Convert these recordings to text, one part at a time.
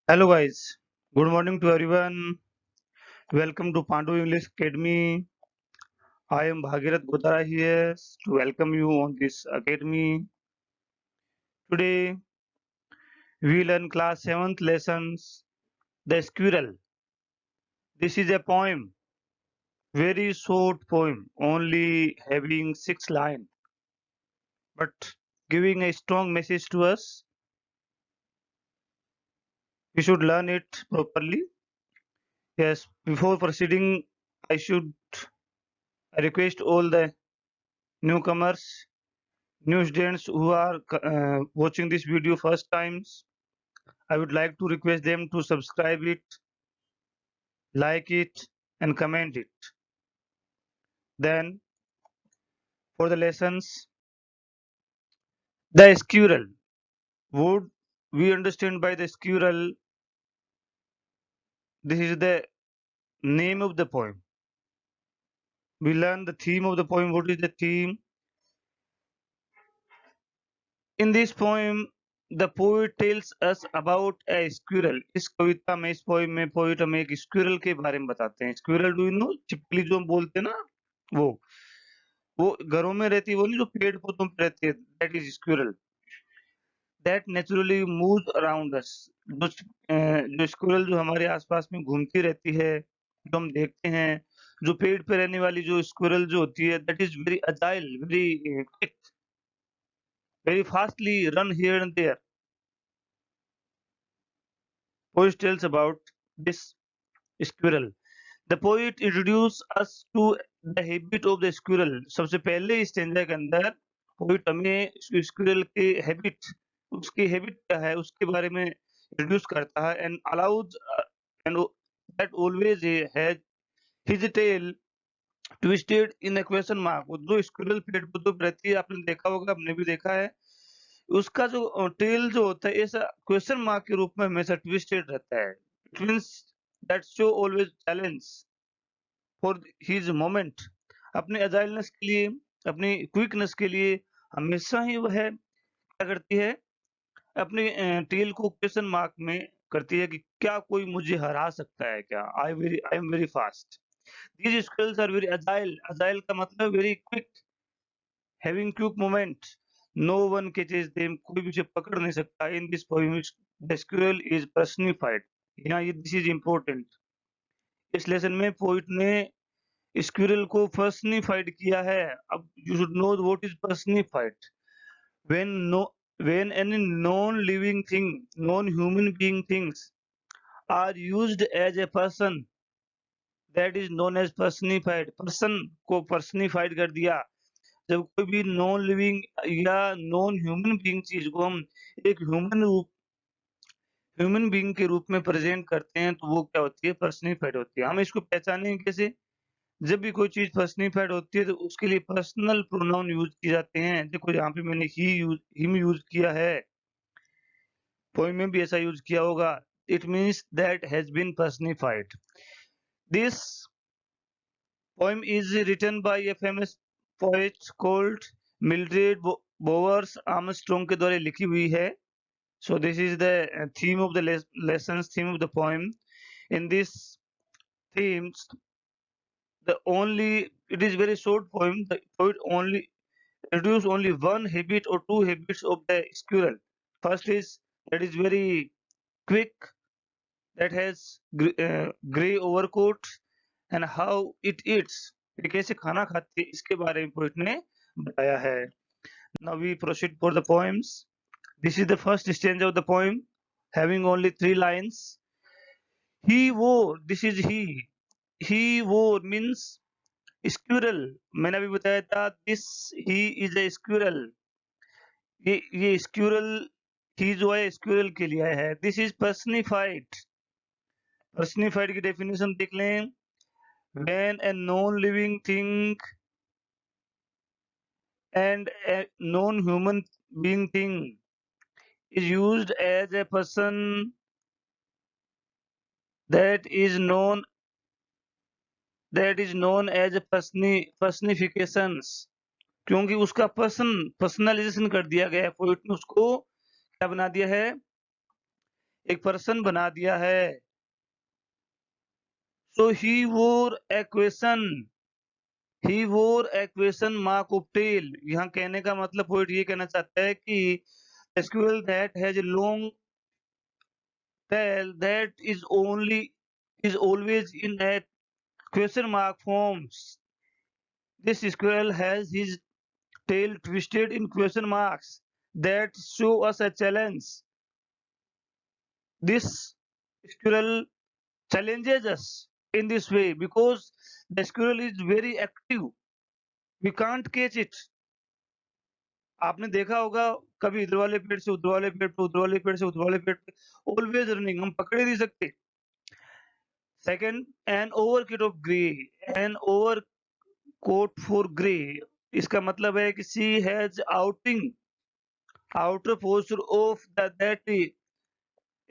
Hello guys, good morning to everyone. Welcome to Pandu English Academy. I am Bhagirath Gotara here to welcome you on this academy. Today we learn class 7th lessons The Squirrel. This is a poem, very short poem, only having 6 lines, but giving a strong message to us. We should learn it properly. Yes, before proceeding, I request all the newcomers, new students who are watching this video first times. I would like to request them to subscribe it, like it, and comment it. Then for the lessons, the squirrel. What we understand by the squirrel, this is the name of the poem. We learn the theme of the poem. What is the theme? In this poem, the poet tells us about a squirrel. इस कविता में, इस poem में poet हमें एक squirrel के बारे में बताते हैं. Squirrel, do you know? छिपकली जो हम बोलते हैं ना, वो घरों में रहती है, वो नहीं जो पेड़ पौधों पे रहती है. That is squirrel. That naturally move around us. जो स्क्विरल जो हमारे आसपास में घूमती रहती है, जो हम देखते हैं, जो पेड़ पे रहने वाली जो स्क्विरल जो होती है, that is very agile, very quick, very fastly run here and there. Poet tells about this squirrel. The poet introduce us to the habit of the squirrel. सबसे पहले इस स्टेंजा के अंदर पोइट हमें स्क्विरल के हैबिट, उसकी habit क्या है उसके बारे में इंट्रोड्यूस करता है. And allows and that always has his tail twisted in a question mark. जो स्क्विरल पेड़ पौधों पर रहती है, आपने देखा होगा, हमने भी देखा है, उसका जो टेल जो होता है ऐसा क्वेश्चन मार्क के रूप में हमेशा ट्विस्टेड रहता है. It means that show always challenge for his moment. अपने अजाइलनेस के लिए, अपनी क्विकनेस के लिए हमेशा ही वह क्या करती है, अपने टेल को क्वेश्चन मार्क में करती है कि क्या कोई मुझे हरा सकता है क्या. I am very fast. These skills are very agile. Agile का मतलब very quick, having quick moment. No one catches them. कोई भी उसे पकड़ नहीं सकता. In this poem the squirrel is personified. यहाँ ये दिस इज इम्पोर्टेंट. इस लेसन में पोइट ने स्क्विरल को पर्सनिफाइड किया है. अब you should know what is personified. When no when any non-living thing, non-human being things are used as a person, that is known as personified. person को personified कर दिया. जब कोई भी नॉन लिविंग या नॉन ह्यूमन बीइंग चीज को हम एक ह्यूमन बीइंग के रूप में प्रेजेंट करते हैं, तो वो क्या होती है, पर्सनिफाइड होती है. हम इसको पहचानेंगे कैसे? जब भी कोई चीज पर्सनिफाइड होती है तो उसके लिए पर्सनल प्रोनाउन यूज किए जाते हैं. देखो यहाँ पे मैंने हिम यूज किया है, पोएम में भी ऐसा यूज किया होगा. It means that has been personified. This poem is written by a famous poet called Mildred Bowers Armstrong के द्वारा लिखी हुई है. So this is the theme of the lessons, theme of the poem. In this theme, it is very short poem. The poet only introduce only one habit or two habits of the squirrel. First is that is very quick, that has gray overcoat, and how it eats. ये कैसे खाना खाती है, इसके बारे में poet ने बताया है. Now we proceed for the poems. This is the first stanza of the poem, having only 3 lines. He wore, this is he wore means squirrel. मैंने अभी बताया था, this he is a squirrel. ये squirrel, he जो है squirrel के लिए है. This is personified. Personified की definition देख लें. When a non-living thing and a non-human being thing is used as a person, that is known as a personifications. क्योंकि उसका पर्सनलाइजेशन कर दिया गया है. पोइट ने उसको क्या बना दिया है, एक पर्सन बना दिया है। So he wore a question mark of tail। यहाँ कहने का मतलब पोइट ये कहना चाहता है कि a squirrel that has a long tail that is always in a question mark forms. This squirrel has his tail twisted in question marks that show us a challenge. This squirrel challenges us in this way because the squirrel is very active. We can't catch it. आपने देखा होगा कभी इधर वाले पेड़ से उधर वाले पेड़ पे, उधर वाले पेड़ से उधर वाले पेड़ पे, ऑलवेज रनिंग, हम पकड़ ही नहीं सकते। Second, an overcoat of grey, an overcoat for grey, इसका मतलब है कि she has outer posture of that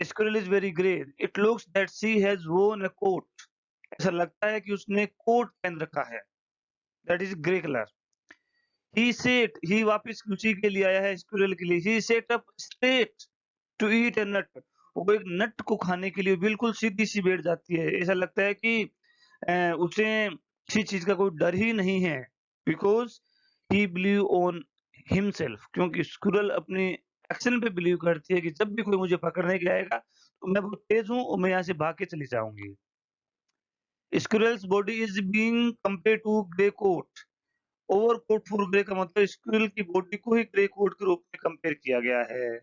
squirrel is very grey. It looks that she has worn a coat। ऐसा लगता है कि उसने कोट पहन रखा है, that is grey color। he वापस उसी के लिए आया है, स्क्विरल के लिए। he set up straight to eat a nut। वो एक नट को खाने के लिए बिल्कुल सीधी सी बैठ जाती है। ऐसा लगता है कि उसे किसी चीज का कोई डर ही नहीं है। Because he believe on himself, क्योंकि स्क्विरल अपनी एक्शन पे बिलीव करती है कि जब भी कोई मुझे पकड़ने के लिए आएगा तो मैं बहुत तेज हूँ और मैं यहाँ से भाग के चली जाऊंगी। Squirrel's body is being compared to grey coat. Overcoat for grey का मतलब स्क्विरल की बॉडी को ही ग्रे कोट के रूप में कंपेयर किया गया है।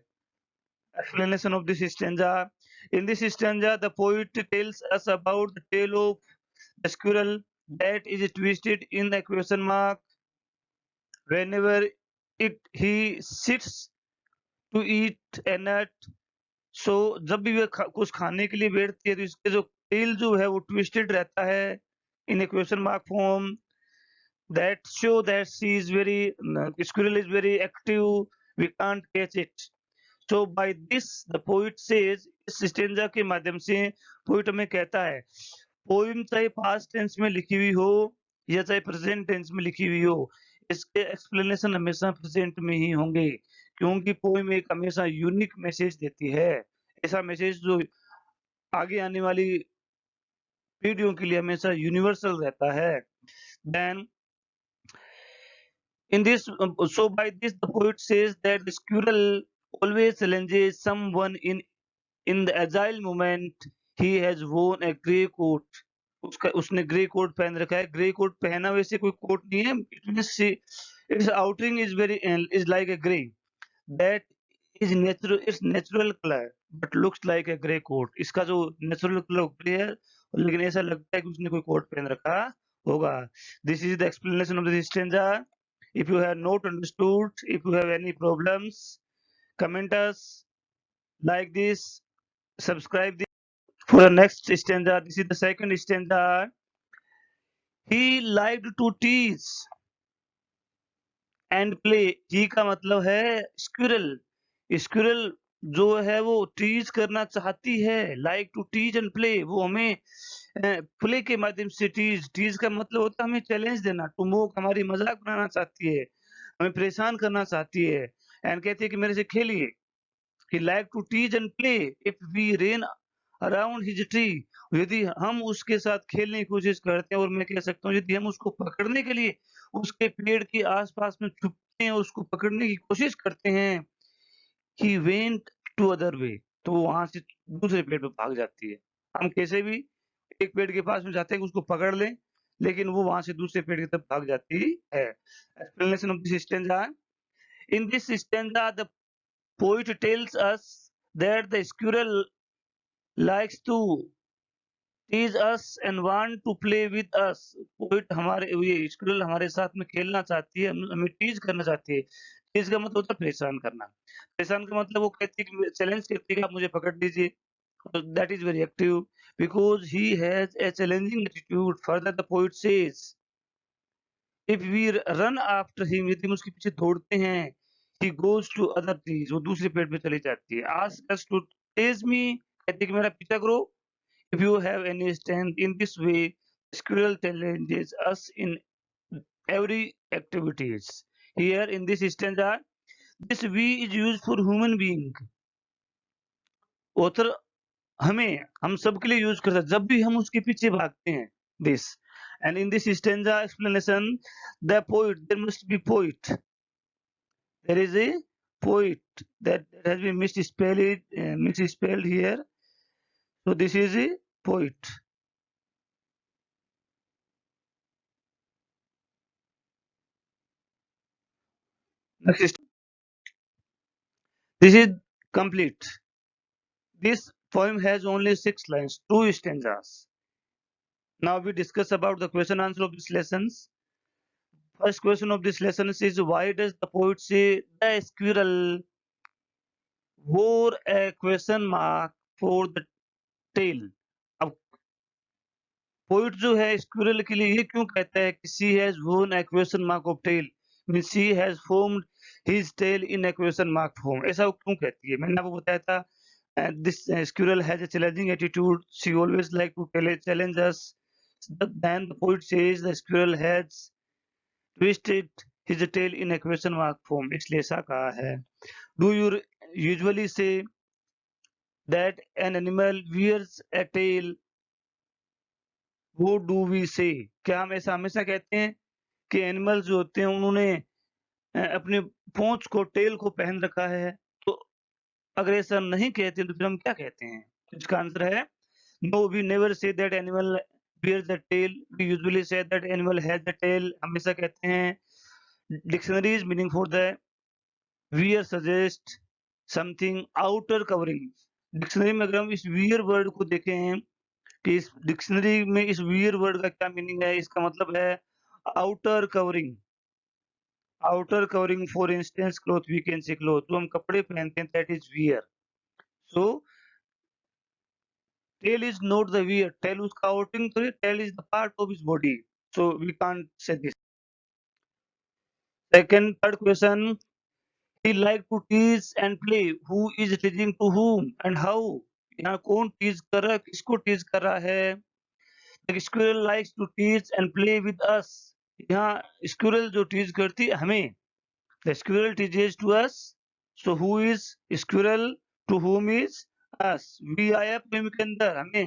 Explanation of this stanza: in this stanza the poet tells us about the tale of the squirrel that is twisted in a question mark whenever he sits to eat a nut। so जब भी वह कुछ खाने के लिए बैठती है तो इसके जो टेल जो है वो ट्विस्टेड रहता है in a question mark form that show that she is very squirrel is very active, we can't catch it। so by this the poet says, इस स्टेंजा के माध्यम से पोइट हमें कहता है, पोइम चाहे पास्ट टेंस में लिखी हुई हो या चाहे प्रेजेंट टेंस में लिखी हुई हो, इसके एक्सप्लेनेशन हमेशा प्रेजेंट में ही होंगे, क्योंकि पोइम एक हमेशा यूनिक मैसेज देती है। ऐसा मैसेज जो आगे आने वाली पीढ़ियों के लिए हमेशा यूनिवर्सल रहता है। Then in this so by this the poet says that the squirrel always challenges someone in the agile moment। he has worn a grey coat। उसने ग्रे कोट पहन रखा है। ग्रे कोट पहना वैसे कोई कोट नहीं है, it means its outing is very is like a gray that is natural, its natural color but looks like a grey coat। इसका जो नेचुरल कलर ग्रे है लेकिन ऐसा लगता है कि उसने कोई कोट पहन रखा होगा। This is the explanation of this stanza. if you have not understood, if you have any problems, comment us, like this, subscribe this for the next stanza। This is the second stanza। he liked to tease and play। he का मतलब है squirrel। squirrel जो है वो tease करना चाहती है, like to tease and play, वो हमें प्ले के माध्यम से टीज, टीज का मतलब होता है हमें चैलेंज देना, टू मोक हमारी मजाक बनाना चाहती है, हमें परेशान करना चाहती है, एंड कहती है कि मेरे से खेलिए। he like to tease and play if we ran around his tree। यदि हम उसके साथ खेलने की कोशिश करते हैं, और मैं कह सकता हूँ यदि हम उसको पकड़ने के लिए उसके पेड़ के आसपास में छुपते हैं और उसको पकड़ने की कोशिश करते हैं, he went to other way, तो वो वहां से दूसरे पेड़ पे भाग जाती है। हम कैसे भी एक पेड़ के पास में जाते हैं कि उसको पकड़ लें, लेकिन वो वहां से दूसरे पेड़ की तरफ भाग जाती है। Explanation of this stanza: in this stanza the poet tells us that the squirrel likes to tease us and want to play with us। poet हमारे ये squirrel हमारे साथ में खेलना चाहती है, हमें टीज करना चाहती है। टीज का मतलब होता है परेशान करना। परेशान का मतलब वो कहती है कि चैलेंज करती है कि आप मुझे पकड़ लीजिए। that is very active because he has a challenging attitude। further the poet says if we run after him, यदि हम उसके पीछे दौड़ते हैं, he goes to other trees, वो दूसरे पेड़ पे चली जाती है। ask us to chase me, कहती है कि मेरा पीछा करो। if you have any strength in this way, squirrel challenges us in every activities। here in this stanza this we is used for human being। author हम सबके लिए use करते हैं जब भी हम उसके पीछे भागते हैं this and in this stanza explanation the poet there must be poet there is a poet that has been misspelled here, so this is a poet. Next, this is complete. This poem has only 6 lines, 2 stanzas. Now we discuss about the question answer of these lessons. First question of this lesson is why does the poet say the squirrel wore a question mark for the tail? अब poet जो है squirrel के लिए ये क्यों कहता है कि she has won a question mark of tail mean she has formed his tail in a question mark form, ऐसा वो क्यों कहती है? मैंने आपको बताया था this squirrel has a challenging attitude, she always like to challenge us, then the poet says the squirrel has twisted his tail in a question mark form, इसलिए ऐसा कहा है. Do you usually say that an animal wears a tell, वो do we से, क्या हम ऐसा हमेशा कहते हैं कि एनिमल्स जो होते हैं उन्होंने अपने पूंछ को टेल को पहन रखा है? तो अगर ऐसा नहीं कहते तो फिर हम क्या कहते हैं? इसका आंसर है no, we never say that animal wears the tail, we usually say that animal has the tail, हमेशा कहते हैं. Dictionary's meaning for the wear suggest something outer covering. Dictionary में अगर हम इस वियर वर्ड को देखें कि इस डिक्शनरी में इस वियर वर्ड का क्या मीनिंग है, इसका मतलब है outer covering. Outer covering for instance cloth, we can say cloth, जो हम कपड़े पहनते हैं that is wear. So tail is not the wear, tail उसका आउटिंग तो tail is the part of his body, so we can't say this. Second third question, he like to tease and play, who is teasing to whom and how? यहाँ कौन tease कर रहा है, किसको tease कर रहा है? The squirrel likes to tease and play with us. यहाँ स्क्विरल जो टीज करती है हमें, the squirrel teases to us, so who is squirrel, to whom is us? we आया पोएम के अंदर, हमें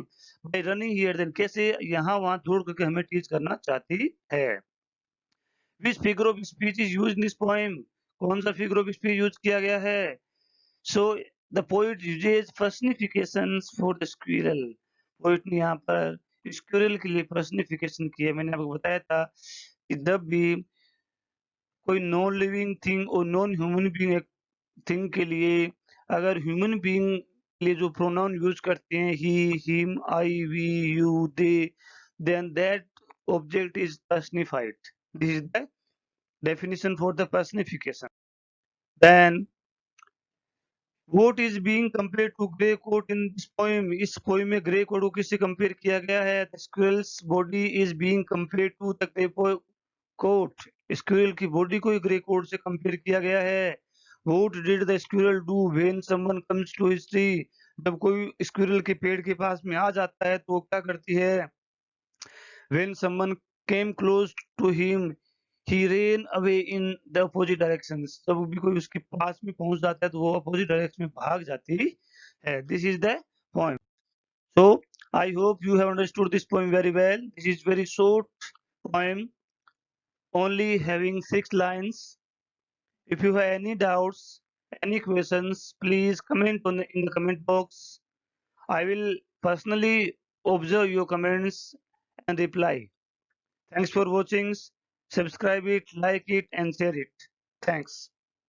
by running here then, कैसे यहाँ वहाँ दौड़ करके हमें टीज करना चाहती है. which figure of speech is used in this poem? कौन सा figure of speech यूज किया गया है? So the poet uses personifications for the squirrel. Poet ने यहाँ पर स्क्विरल के लिए पर्सनिफिकेशन किया. मैंने आपको बताया था कि जब भी कोई नॉन लिविंग थिंग और नॉन ह्यूमन बीइंग थिंग के लिए अगर ह्यूमन बीइंग के लिए जो प्रोनाउन यूज करते हैं he, him, I, we, you, they, then that object is personified. This is the definition for the personification. Then What is being compared to grey coat in this poem? इस poem में grey coat को किससे compare किया गया है? The squirrel's body is being compared to the grey coat. Squirrel की body को grey coat से कंपेयर किया गया है. What did the squirrel do when someone comes to his tree? जब कोई स्क्विरल के पेड़ के पास में आ जाता है तो वो क्या करती है? When someone came close to him, he ran away in the opposite directions. जब भी कोई उसके पास में पहुंच जाता है तो वो opposite direction में भाग जाती है. This is the poem. So I hope you have understood this poem very well. This is very short poem, only having 6 lines. If you have any doubts, any questions, please comment in the comment box. I will personally observe your comments and reply. Thanks for watching. Subscribe it, like it, and share it. Thanks.